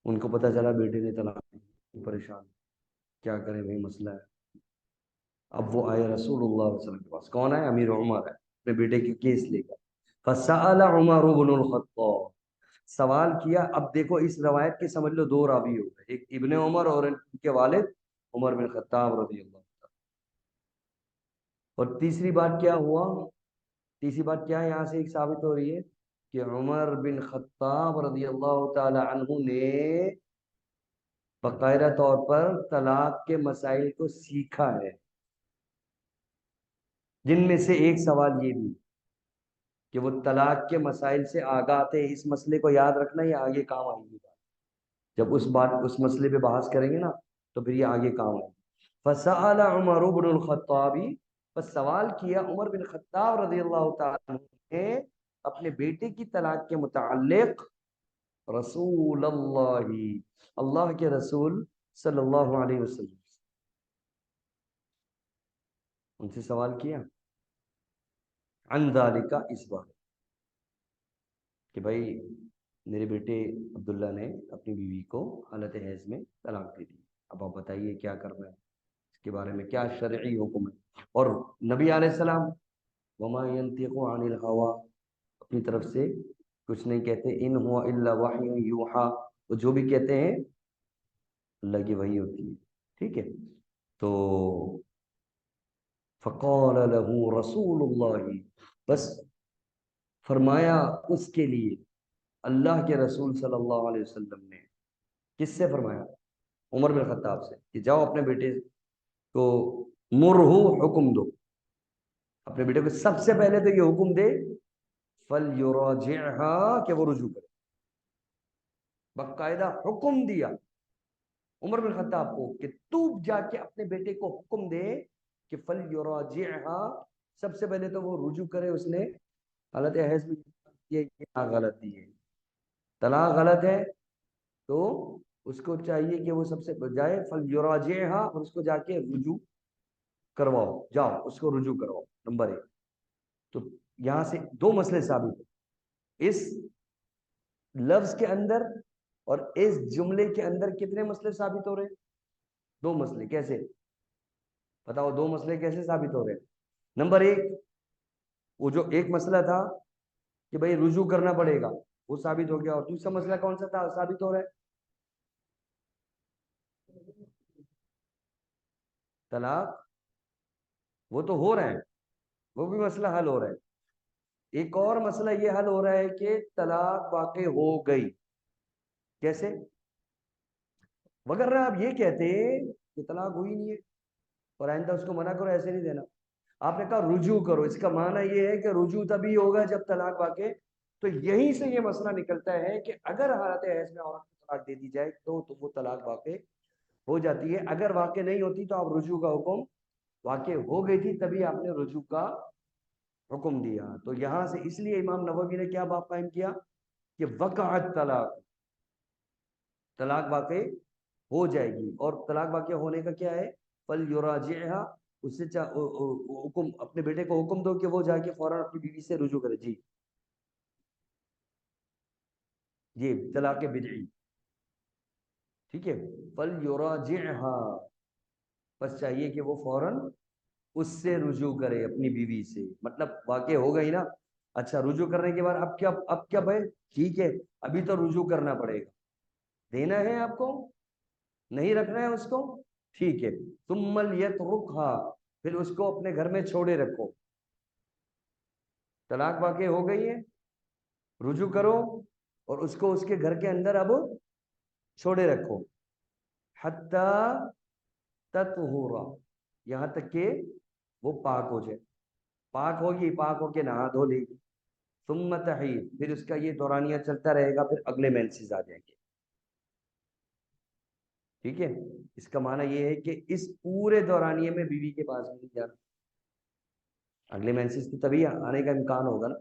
[SPEAKER 1] ان کو پتہ چلا بیٹے نے طلاق دی، پریشان، کیا کریں بھائی مسئلہ ہے. اب وہ آئے رسول اللہ علیہ وسلم کے پاس. کون ہے؟ امیر عمر ہے، اپنے بیٹے کی کیس لے کر. فسأل عمر بن الخطاب، سوال کیا. اب دیکھو اس روایت کے سمجھ لو دو راوی ہو گئے، ایک ابن عمر اور ان کے والد عمر بن خطاب رضی اللہ عنہ. اور تیسری بات کیا ہوا؟ تیسری بات کیا ہے یہاں سے ایک ثابت ہو رہی ہے کہ عمر بن خطاب رضی اللہ تعالی عنہ نے باقاعدہ طور پر طلاق کے مسائل کو سیکھا ہے، جن میں سے ایک سوال یہ بھی کہ وہ طلاق کے مسائل سے آگاہ تھے. اس مسئلے کو یاد رکھنا، یہ آگے کام آئے گی. جب اس مسئلے پہ بحث کریں گے نا تو پھر یہ آگے کام آئے گی. فسأل عمر بن الخطاب، بس سوال کیا عمر بن خطاب رضی اللہ تعالی عنہ نے اپنے بیٹے کی طلاق کے متعلق رسول اللہ، اللہ کے رسول صلی اللہ علیہ وسلم، ان سے سوال کیا عن ذالک، اس بات کہ بھائی میرے بیٹے عبداللہ نے اپنی بیوی کو حالت حیض میں طلاق دے دی، اب آپ بتائیے کیا کرنا ہے، اس کے بارے میں کیا شرعی حکم ہے. اور نبی علیہ السلام وما ينطق عن الهوى، اپنی طرف سے کچھ نہیں کہتے، ان هو الا وحی یوحى، وہ جو بھی کہتے ہیں اللہ کی وحی ہوتی ہے. ٹھیک ہے. تو فقال له رسول اللہ، بس فرمایا اس کے لیے اللہ کے رسول صلی اللہ علیہ وسلم نے. کس سے فرمایا؟ عمر بن خطاب سے، کہ جاؤ اپنے بیٹے کو مرہو، حکم دو اپنے بیٹے کو. سب سے پہلے تو یہ حکم دے فَلْيُرَاجِعْهَا، کہ وہ رجوع کرے. باقاعدہ حکم دیا عمر بن خطاب کو کہ تو جا کے اپنے بیٹے کو حکم دے کہ فَلْيُرَاجِعْهَا، سب سے پہلے تو وہ رجوع کرے. اس نے حالت حیض میں یہ غلط دی ہے، طلاق غلط ہے، تو اس کو چاہیے کہ وہ سب سے جائے فَلْيُرَاجِعْهَا، اور اس کو جا کے رجوع کرواؤ، جاؤ اس کو رجوع کرواؤ. نمبر ایک. تو یہاں سے دو مسئلے ثابت ہیں اس لفظ کے اندر، اور اس جملے کے اندر کتنے مسئلے ثابت ہو رہے ہیں؟ دو مسئلے. کیسے بتاؤ؟ دو مسئلے کیسے ثابت ہو رہے ہیں؟ نمبر ایک، وہ جو ایک مسئلہ تھا کہ بھئی رجوع کرنا پڑے گا، وہ ثابت ہو گیا. اور دوسرا مسئلہ کون سا تھا ثابت ہو رہا ہے؟ طلاق، وہ تو ہو رہا ہے، وہ بھی مسئلہ حل ہو رہا ہے. ایک اور مسئلہ یہ حل ہو رہا ہے کہ طلاق واقع ہو گئی. کیسے؟ مگر آپ یہ کہتے کہ طلاق ہوئی نہیں ہے اور آئندہ اس کو منع کرو، ایسے نہیں دینا. آپ نے کہا رجوع کرو، اس کا معنی یہ ہے کہ رجوع تبھی ہوگا جب طلاق واقع. تو یہیں سے یہ مسئلہ نکلتا ہے کہ اگر حالت حیض میں عورت کو طلاق دے دی جائے تو وہ طلاق واقع ہو جاتی ہے. اگر واقع نہیں ہوتی تو آپ رجوع کا حکم، واقع ہو گئی تھی تبھی آپ نے رجوع کا حکم دیا. تو یہاں سے اس لیے امام نووی نے کیا باب قائم کیا کہ وقعت طلاق، طلاق واقع ہو جائے گی. اور طلاق واقع ہونے کا کیا ہے؟ فَلْيُرَاجِعْهَا، اس سے حکم، اپنے بیٹے کو حکم دو کہ وہ جا کے فوراً اپنی بیوی سے رجوع کرے. جی یہ طلاق بدعی. ٹھیک ہے. فَلْيُرَاجِعْهَا، بس چاہیے کہ وہ فوراً اس سے رجوع کرے اپنی بیوی سے، مطلب واقع ہو گئی نا، اچھا رجوع کرنے کے بعد اب کیا بھائی ٹھیک ہے، ابھی تو رجوع کرنا پڑے گا، دینا ہے آپ کو، نہیں رکھنا ہے اس کو، ٹھیک ہے، ثم لیترکھا، پھر اس کو اپنے گھر میں چھوڑے رکھو، طلاق واقع ہو گئی ہے، رجوع کرو اور اس کو اس کے گھر کے اندر اب چھوڑے رکھو، حتی تطہورا، یہاں تک کہ وہ پاک ہو جائے، پاک ہوگی، پاک ہو کے نہا دھو لے گی، ثم تحید، پھر اس کا یہ دورانیہ چلتا رہے گا، پھر اگلے مینسز آ جائیں گے، ٹھیک ہے، اس کا معنی یہ ہے کہ اس پورے دورانیے میں بیوی کے پاس بھی نہیں جانا، اگلے مینسز تو تبھی آنے کا امکان ہوگا نا،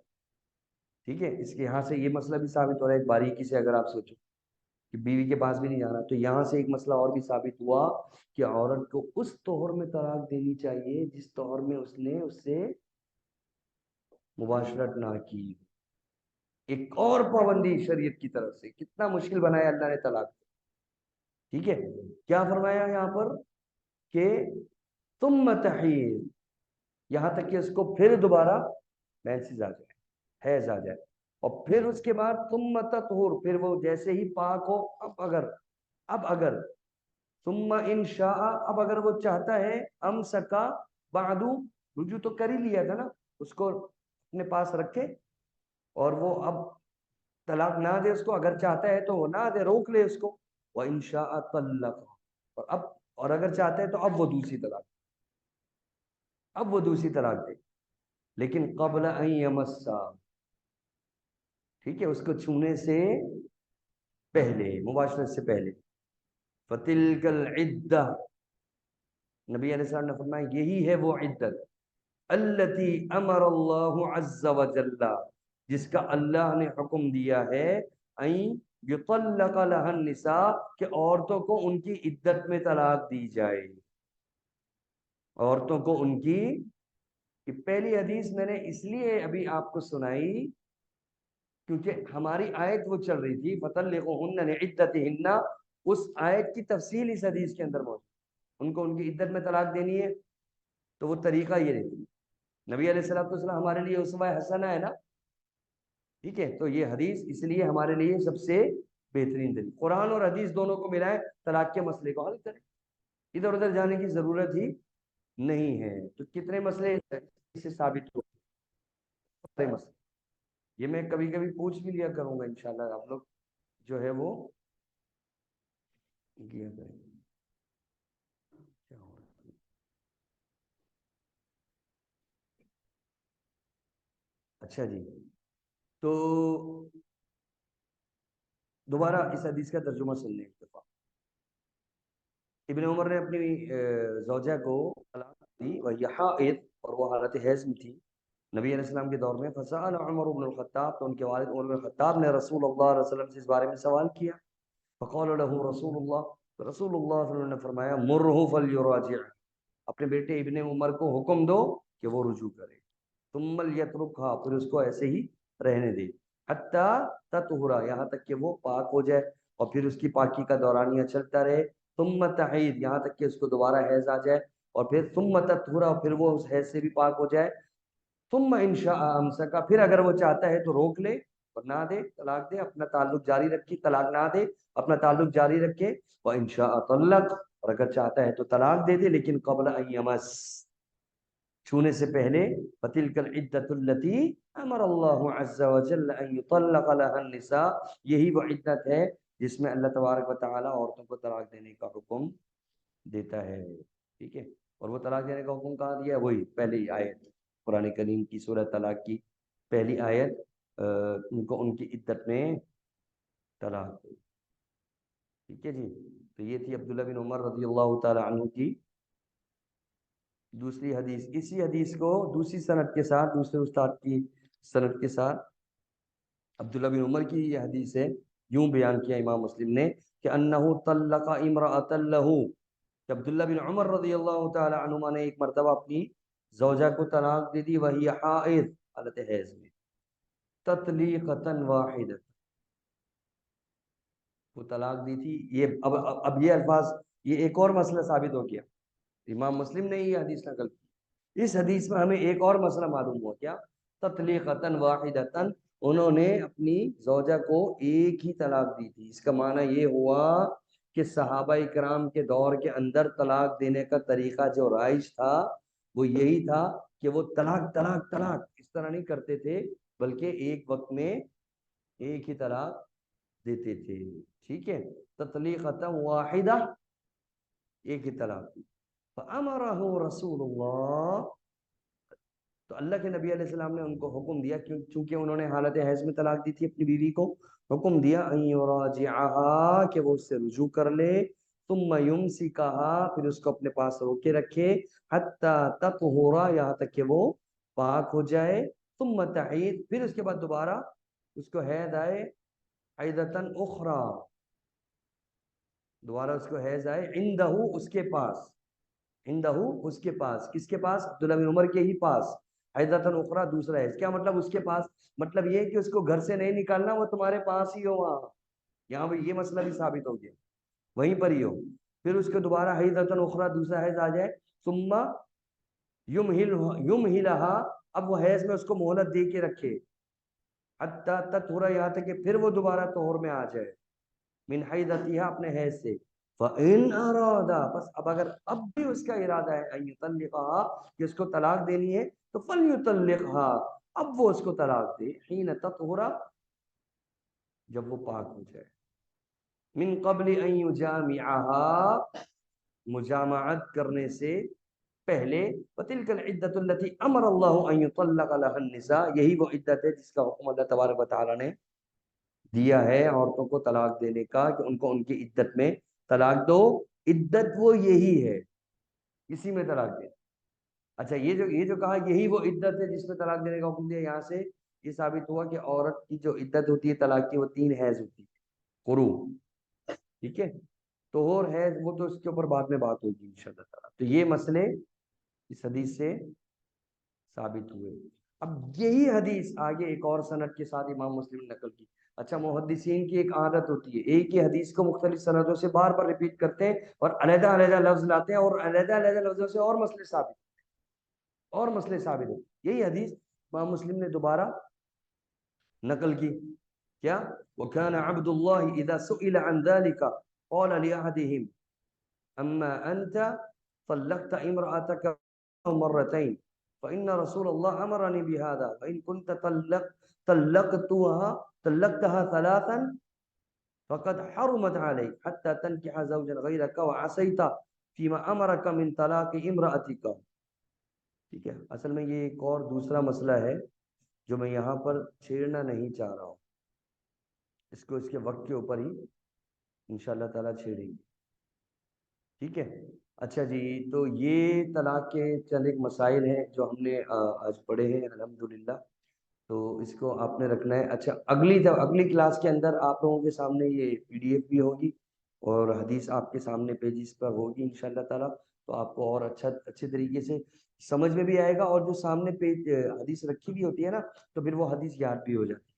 [SPEAKER 1] ٹھیک ہے، اس کے یہاں سے یہ مسئلہ بھی ثابت ہو رہا ہے ایک باریکی سے، اگر آپ سوچو کہ بیوی کے پاس بھی نہیں جانا، تو یہاں سے ایک مسئلہ اور بھی ثابت ہوا کہ عورت کو اس طہر میں طلاق دینی چاہیے جس طہر میں اس نے اس سے مباشرت نہ کی، ایک اور پابندی شریعت کی طرف سے، کتنا مشکل بنایا اللہ نے طلاق، ٹھیک ہے، کیا فرمایا یہاں پر کہ ثم تحید، یہاں تک کہ اس کو پھر دوبارہ مینسز آ جائے، حیض آ جائے، اور پھر اس کے بعد ثم تطہر، پھر وہ جیسے ہی پاک ہو، اب اگر ثم ان شاء، اب اگر وہ چاہتا ہے امسکا بعدو، رجوع تو کر ہی لیا تھا نا، اس کو اپنے پاس رکھے اور وہ اب طلاق نہ دے اس کو، اگر چاہتا ہے تو وہ نہ دے، روک لے اس کو، وَإِن شَاءَ طَلَّقَ، اور اگر چاہتا ہے تو اب وہ دوسری طلاق، اب وہ دوسری طلاق دے، لیکن قبل ان یمسا، ٹھیک ہے، اس کو چھونے سے پہلے، مباشرت سے پہلے، فَتِلْكَ الْعِدَّةُ، نبی علیہ السلام نے فرمایا یہی ہے وہ عدت، التی امر اللہ عز وجل، جس کا اللہ نے حکم دیا ہے، این یطلق لها النساء، کہ عورتوں کو ان کی عدت میں طلاق دی جائے، عورتوں کو ان کی، کہ پہلی حدیث میں نے اس لیے ابھی آپ کو سنائی کیونکہ ہماری آیت وہ چل رہی تھی فطلقوهن لعدتهن، اس آیت کی تفصیل اس حدیث کے اندر موجود، ان کو ان کی عدت میں طلاق دینی ہے، تو وہ طریقہ یہ نہیں، نبی علیہ السلام ہمارے لیے اسوہ حسنہ ہے نا، ٹھیک ہے، تو یہ حدیث اس لیے ہمارے لیے سب سے بہترین دلیل، قرآن اور حدیث دونوں کو ملائے، طلاق کے مسئلے کو حل کریں، ادھر ادھر جانے کی ضرورت ہی نہیں ہے، تو کتنے مسئلے سے ثابت ہوتے مسئلے، یہ میں کبھی کبھی پوچھ بھی لیا کروں گا، انشاءاللہ آپ لوگ جو ہے وہ کیا کریں گے، کیا ہو رہا ہے؟ اچھا جی، تو دوبارہ اس حدیث کا ترجمہ سن لیں اتفاق، ابن عمر نے اپنی زوجہ کو طلاق دی، وہی حائض، اور وہ حالت حیض میں تھی، نبی علیہ السلام کے دور میں، فسأل عمر بن الخطاب، تو ان کے والد عمر بن الخطاب نے رسول اللہ علیہ وسلم سے اس بارے میں سوال کیا، فقال له رسول اللہ، تو رسول اللہ صلی اللہ علیہ وسلم نے فرمایا مرہ فلیراجع، اپنے بیٹے ابن عمر کو حکم دو کہ وہ رجوع کرے، ثم لیترکھا، پھر اس کو ایسے ہی رہنے دے، حتی تطہرا، یہاں تک کہ وہ پاک ہو جائے، اور پھر اس کی پاکی کا دورانیہ چلتا رہے، ثم تحید، یہاں تک کہ اس کو دوبارہ حیض آ جائے، اور پھر ثم تطہرا، پھر وہ اس حیض سے بھی پاک ہو جائے، ثم ان شاء امسکا، پھر اگر وہ چاہتا ہے تو روک لے اور نہ دے، طلاق دے، اپنا تعلق جاری رکھے، طلاق نہ دے، اپنا تعلق جاری رکھے، وان شاء طلق، اور اگر چاہتا ہے تو طلاق دے دے، لیکن قبل ان یمس، چھونے سے پہلے، فتلک العدۃ التي امر اللہ عز وجل ان يطلق لها النساء، یہی وہ عدت ہے جس میں اللہ تبارک و تعالی عورتوں کو طلاق دینے کا حکم دیتا ہے، ٹھیک ہے، اور وہ طلاق دینے کا حکم کہاں دیا ہے؟ وہی پہلی آیت قرآن کریم کی سورہ طلاق کی پہلی آیت، ان کو ان کی عدت میں طلاق دو، ٹھیک ہے جی، تو یہ تھی عبداللہ بن عمر رضی اللہ تعالی عنہ کی دوسری حدیث، اسی حدیث کو دوسری سند کے ساتھ، دوسرے استاد کی سند کے ساتھ عبداللہ بن عمر کی یہ حدیث ہے، یوں بیان کیا امام مسلم نے کہ انہو طلق امرأۃ لہو، کہ عبداللہ بن عمر رضی اللہ تعالی عنہما نے ایک مرتبہ اپنی زوجہ کو طلاق دے دی، وہی حائض، حالت حیض میں، تطلیقۃ واحدۃ، وہ طلاق دی تھی، یہ اب یہ الفاظ، یہ ایک اور مسئلہ ثابت ہو گیا امام مسلم نے یہ حدیث نقل کی۔ اس حدیث میں ہمیں ایک اور مسئلہ معلوم ہوا، کیا؟ تطلیقتاً واحدتاً، انہوں نے اپنی زوجہ کو ایک ہی طلاق دی تھی۔ اس کا معنی یہ ہوا کہ صحابہ کرام کے دور کے اندر طلاق دینے کا طریقہ جو رائج تھا وہ یہی تھا کہ وہ طلاق طلاق طلاق اس طرح نہیں کرتے تھے، بلکہ ایک وقت میں ایک ہی طلاق دیتے تھے۔ ٹھیک ہے، تطلیقۃ واحدہ، ایک ہی طلاق دی۔ فامرہ رسول اللہ، تو اللہ کے نبی علیہ السلام نے ان کو حکم دیا، چونکہ انہوں نے حالت حیض میں طلاق دی تھی اپنی بیوی کو، حکم دیا ان یراجعها، کہ وہ اس سے رجوع کر لے، ثم یمسکها، پھر اس کو اپنے پاس روکے رکھے، حتی تطہر، یہاں تک کہ وہ پاک ہو جائے، ثم تعید، پھر اس کے بعد دوبارہ اس کو حیض آئے، عیدتن اخرى، دوبارہ اس کو حیض آئے، عندہ، اس کے پاس، عندہ، اس کے پاس، کس کے پاس؟ عبداللہ بن عمر کے ہی پاس، عیدتن اخرى، دوسرا حیض۔ کیا مطلب اس کے پاس؟ مطلب یہ کہ اس کو گھر سے نہیں نکالنا، وہ تمہارے پاس ہی ہو وہاں، یہاں پہ یہ مسئلہ بھی ثابت ہو گیا، وہیں پر ہی ہو۔ پھر اس کے دوبارہ حیضتن اخرى، دوسرا حیض آ جائے، ثم یمہلھا، اب وہ حیض میں اس کو مہلت دے کے رکھے، حتی تطہر، یہاں تک کہ پھر وہ دوبارہ طہور میں آ جائے، من حیضتها، اپنے حیض سے۔ فَإِنْ أَرَادَ، بس اب اگر اب بھی اس کا ارادہ ہے ان يطلقها، کہ اس کو طلاق دینی ہے، تو فَلْيُطَلِّقْهَا، اب وہ اس کو طلاق دے، حين تطہر، جب وہ پاک ہو جائے، من قبل ان يجامعها، مجامعت کرنے سے پہلے، وَتِلْكَ الْعِدَّةُ الَّتِي أَمَرَ اللَّهُ أَن يُطَلَّقَ لَهَا النِّسَاء، یہی وہ عدت ہے جس کا حکم اللہ تبارک و تعالی نے دیا ہے عورتوں کو طلاق دینے کا، کہ ان کو ان کی عدت میں طلاق دو۔ عدت وہ یہی ہے، اسی میں طلاق دے۔ اچھا، یہ جو کہا یہی وہ عدت ہے جس میں طلاق دینے کا حکم دیا، یہاں سے یہ ثابت ہوا کہ عورت کی جو عدت ہوتی ہے طلاق کی، وہ 3 حیض ہوتی ہے، قروء۔ ٹھیک ہے، تو اور حیض وہ تو اس کے اوپر بعد میں بات ہوگی انشاءاللہ تعالی۔ تو یہ مسئلے اس حدیث سے ثابت ہوئے۔ اب یہی حدیث آگے ایک اور سند کے ساتھ امام مسلم نے نقل کی۔ اچھا، محدثین کی ایک عادت ہوتی ہے، ایک ہی حدیث کو مختلف سندوں سے بار بار ریپیٹ کرتے ہیں اور علیحدہ علیحدہ لفظ لاتے ہیں، اور علیحدہ علیحدہ لفظوں سے اور مسئلے ثابت ہوتے۔ یہی حدیث امام مسلم نے دوبارہ نقل کی، کیا؟ وَكَانَ عَبْدُ اللَّهِ إِذَا سُئِلَ عَنْ ذَلِكَ قَالَ لِأَحَدِهِمْ أَمَّا أَنْتَ طَلَّقْتَ امْرَأَتَكَ مَرَّتَيْنِ فإن رسول الله أمرني بهذا فإن كنت طلقتها ثلاثا فقد حرمت عليك حتى تنكح زوجا غيرك وعصيت فيما أمرك من طلاق امرأتك۔ ٹھیک ہے، اصل میں یہ ایک اور دوسرا مسئلہ ہے جو میں یہاں پر چھیڑنا نہیں چاہ رہا ہوں، اس کو اس کے وقت کے اوپر ہی انشاءاللہ تعالیٰ چھیڑیں گے۔ ٹھیک ہے، اچھا جی، تو یہ طلاق کے چند ایک مسائل ہیں جو ہم نے آج پڑھے ہیں الحمدللہ، تو اس کو آپ نے رکھنا ہے۔ اچھا، اگلی کلاس کے اندر آپ لوگوں کے سامنے یہ PDF بھی ہوگی اور حدیث آپ کے سامنے پیجز پر ہوگی انشاءاللہ تعالیٰ، تو آپ کو اور اچھے طریقے سے سمجھ میں بھی آئے گا، اور جو سامنے پیج حدیث رکھی بھی ہوتی ہے نا، تو پھر وہ حدیث یاد بھی ہو جاتی ہے،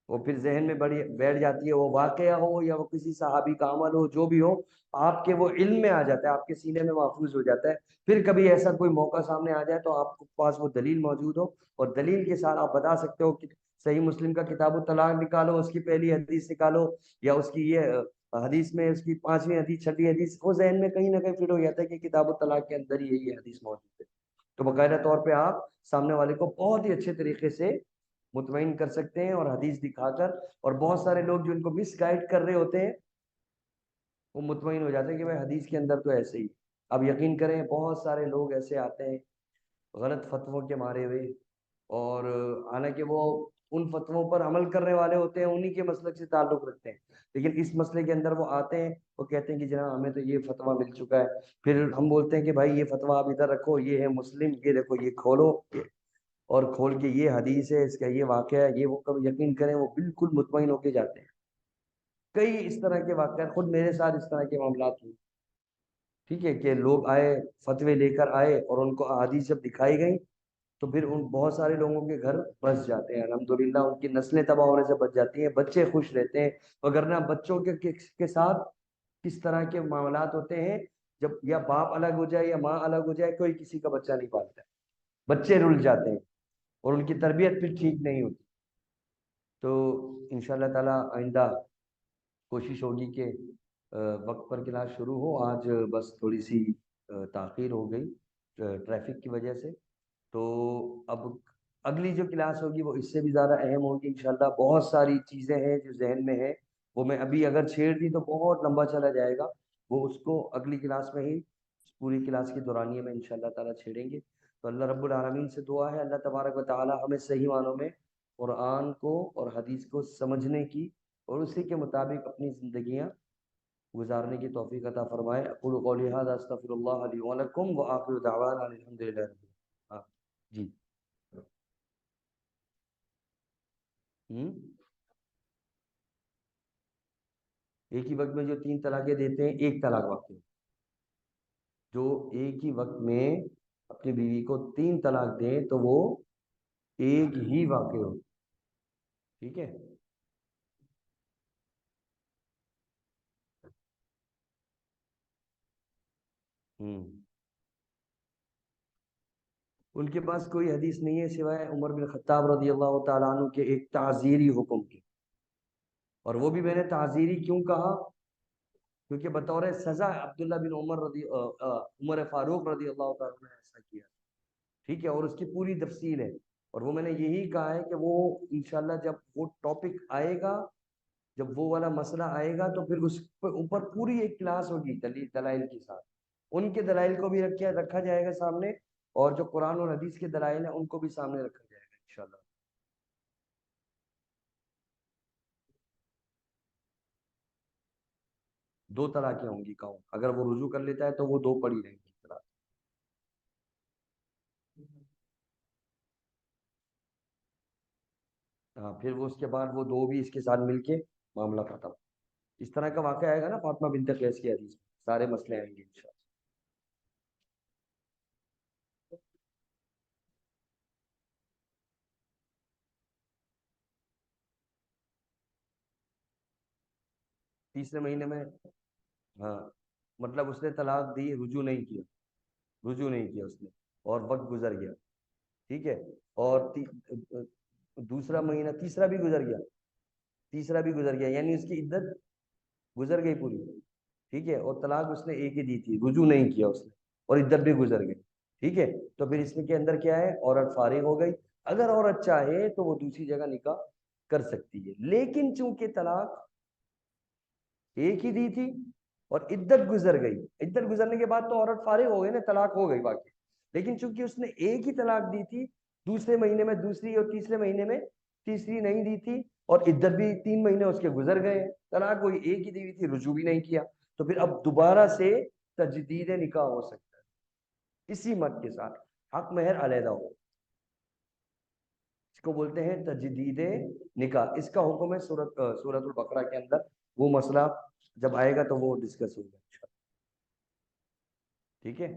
[SPEAKER 1] وہ پھر ذہن میں بیٹھ جاتی ہے، وہ واقعہ ہو یا وہ کسی صحابی کا عمل ہو، جو بھی ہو، آپ کے وہ علم میں آ جاتا ہے، آپ کے سینے میں محفوظ ہو جاتا ہے۔ پھر کبھی ایسا کوئی موقع سامنے آ جائے تو آپ کے پاس وہ دلیل موجود ہو، اور دلیل کے ساتھ آپ بتا سکتے ہو کہ صحیح مسلم کا کتاب الطلاق نکالو، اس کی پہلی حدیث نکالو، یا اس کی یہ حدیث میں اس کی 5ویں حدیث 6ٹھی حدیث، وہ ذہن میں کہیں نہ کہیں فٹ ہو جاتا ہے کہ کتاب الطلاق کے اندر ہی یہ حدیث موجود ہے، تو باقاعدہ طور پہ آپ سامنے والے کو بہت ہی اچھے طریقے سے مطمئن کر سکتے ہیں، اور حدیث دکھا کر، اور بہت سارے لوگ جو ان کو مس گائیڈ کر رہے ہوتے ہیں وہ مطمئن ہو جاتے ہیں کہ بھائی حدیث کے اندر تو ایسے ہی۔ اب یقین کریں، بہت سارے لوگ ایسے آتے ہیں غلط فتووں کے مارے ہوئے، اور حالانکہ وہ ان فتووں پر عمل کرنے والے ہوتے ہیں، انہی کے مسلک سے تعلق رکھتے ہیں، لیکن اس مسئلے کے اندر وہ آتے ہیں، وہ کہتے ہیں کہ جناب ہمیں تو یہ فتویٰ مل چکا ہے، پھر ہم بولتے ہیں کہ بھائی یہ فتویٰ آپ ادھر رکھو، یہ ہے مسلم، یہ دیکھو، یہ کھولو، اور کھول کے یہ حدیث ہے، اس کا یہ واقعہ ہے، یہ وہ، کب یقین کریں وہ بالکل مطمئن ہو کے جاتے ہیں۔ کئی اس طرح کے واقعات، خود میرے ساتھ اس طرح کے معاملات ہوئے، ٹھیک ہے، کہ لوگ آئے، فتوے لے کر آئے، اور ان کو احادیث جب دکھائی گئی تو پھر ان بہت سارے لوگوں کے گھر بس جاتے ہیں الحمدللہ، ان کی نسلیں تباہ ہونے سے بچ جاتی ہیں، بچے خوش رہتے ہیں، وگرنہ بچوں کے ساتھ کس طرح کے معاملات ہوتے ہیں جب یا باپ الگ ہو جائے یا ماں الگ ہو جائے کوئی کسی کا بچہ نہیں پالتا ہے، بچے رل جاتے ہیں اور ان کی تربیت پھر ٹھیک نہیں ہوتی. تو انشاءاللہ تعالی آئندہ کوشش ہوگی کہ وقت پر کلاس شروع ہو. آج بس تھوڑی سی تاخیر ہو گئی ٹریفک کی وجہ سے. تو اب اگلی جو کلاس ہوگی وہ اس سے بھی زیادہ اہم ہوگی انشاءاللہ. بہت ساری چیزیں ہیں جو ذہن میں ہیں، وہ میں ابھی اگر چھیڑ دی تو بہت لمبا چلا جائے گا. وہ اس کو اگلی کلاس میں ہی پوری کلاس کی دورانیے میں انشاءاللہ تعالیٰ چھیڑیں گے. تو اللہ رب العالمین سے دعا ہے اللہ تبارک و تعالیٰ ہمیں صحیح معنوں میں قرآن کو اور حدیث کو سمجھنے کی اور اسی کے مطابق اپنی زندگیاں گزارنے کی توفیق عطا فرمائے. اقول قولی ھذا استغفر اللہ لی ولکم وآخر دعوانا الحمد للہ رب العالمین. ہاں جی. ایک ہی وقت میں جو 3 طلاقیں دیتے ہیں ایک طلاق واقع. جو ایک ہی وقت میں اپنی بیوی کو 3 طلاق دیں تو وہ ایک ہی واقع ہو. ٹھیک ہے. ان کے پاس کوئی حدیث نہیں ہے سوائے عمر بن خطاب رضی اللہ تعالیٰ عنہ کے ایک تعزیری حکم کی. اور وہ بھی میں نے تعزیری کیوں کہا؟ کیونکہ بطور سزا عبداللہ بن عمر فاروق رضی اللہ تعالیٰ عنہ نے ایسا کیا. ٹھیک ہے. اور اس کی پوری تفصیل ہے اور وہ میں نے یہی کہا ہے کہ وہ انشاءاللہ جب وہ ٹاپک آئے گا، جب وہ والا مسئلہ آئے گا تو پھر اس پر اوپر پوری ایک کلاس ہوگی دلائل کے ساتھ. ان کے دلائل کو بھی رکھا جائے گا سامنے، اور جو قرآن اور حدیث کے دلائل ہیں ان کو بھی سامنے رکھا جائے گا انشاءاللہ. 2 طلاقیں ہوں گی کہوں. اگر وہ رجوع کر لیتا ہے تو وہ 2 پڑی رہیں گی طلاق. ہاں پھر وہ اس کے بعد وہ 2 بھی اس کے ساتھ مل کے معاملہ ختم. اس طرح کا واقعہ آئے گا نا فاطمہ بنت قیس کی حدیث میں، سارے مسئلے آئیں گے انشاءاللہ. تیسرے مہینے میں. ہاں مطلب اس نے طلاق دی، رجوع نہیں کیا. رجوع نہیں کیا اس نے اور وقت گزر گیا. ٹھیک ہے. اور دوسرا مہینہ تیسرا بھی گزر گیا. تیسرا بھی گزر گیا یعنی اس کی عدت گزر گئی پوری. ٹھیک ہے. اور طلاق اس نے ایک ہی دی تھی، رجوع نہیں کیا اس نے، اور عدت بھی گزر گئی. ٹھیک ہے. تو پھر اس میں کے اندر کیا ہے، عورت فارغ ہو گئی. اگر عورت چاہے تو وہ دوسری جگہ نکاح کر سکتی ہے، لیکن چونکہ طلاق ایک ہی دی تھی اور عدت گزر گئی، عدت گزرنے کے بعد تو عورت فارغ ہو گئی نا، طلاق ہو گئی باقی. لیکن چونکہ اس نے ایک ہی طلاق دی تھی، دوسرے مہینے میں دوسری اور تیسرے مہینے میں تیسری نہیں دی تھی، اور عدت بھی 3 مہینے اس کے گزر گئے. طلاق وہی ایک ہی دی ہوئی تھی، رجوع بھی نہیں کیا. تو پھر اب دوبارہ سے تجدید نکاح ہو سکتا ہے اسی مت کے ساتھ، حق مہر علیحدہ ہو. اس کو بولتے ہیں تجدید نکاح. اس کا حکم ہے سورۃ البقرہ کے اندر. وہ مسئلہ جب آئے گا تو وہ ڈسکس ہوگا انشاءاللہ. ٹھیک ہے.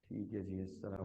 [SPEAKER 1] ٹھیک ہے جی. السلام